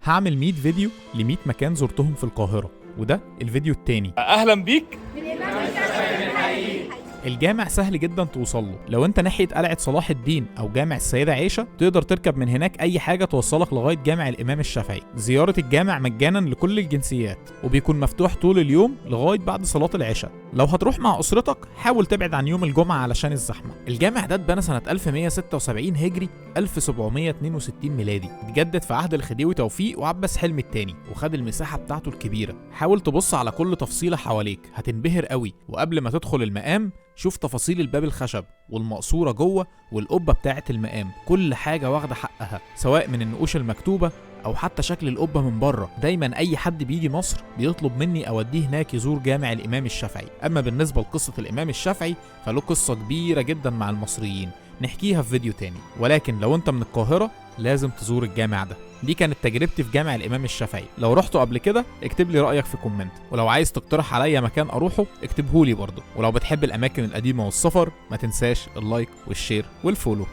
هعمل 100 فيديو ل 100 مكان زرتهم في القاهرة، وده الفيديو التاني. اهلا بيك. الجامع سهل جدا توصل له، لو انت ناحية قلعة صلاح الدين او جامع السيدة عائشة تقدر تركب من هناك اي حاجة توصلك لغاية جامع الامام الشافعي. زيارة الجامع مجانا لكل الجنسيات، وبيكون مفتوح طول اليوم لغاية بعد صلاة العشاء. لو هتروح مع اسرتك حاول تبعد عن يوم الجمعة علشان الزحمة. الجامع ده اتبنى سنة 1176 هجري 1762 ميلادي، اتجدد في عهد الخديوي توفيق وعباس حلمي الثاني، وخد المساحة بتاعته الكبيرة. حاول تبص على كل تفصيلة حواليك هتنبهر قوي، وقبل ما تدخل المقام شوف تفاصيل الباب الخشب والمقصورة جوه والقبة بتاعة المقام، كل حاجة واخدة حقها، سواء من النقوش المكتوبة أو حتى شكل القبة من بره. دايما أي حد بيجي مصر بيطلب مني أوديه هناك يزور جامع الإمام الشافعي. أما بالنسبة لقصة الإمام الشافعي فله قصة كبيرة جدا مع المصريين نحكيها في فيديو تاني، ولكن لو أنت من القاهرة لازم تزور الجامع ده. دي كانت تجربتي في جامع الإمام الشافعي. لو رحته قبل كده اكتب لي رأيك في كومنت، ولو عايز تقترح عليا مكان أروحه اكتبهولي برضه، ولو بتحب الأماكن القديمة والسفر ما تنساش اللايك والشير والفولو.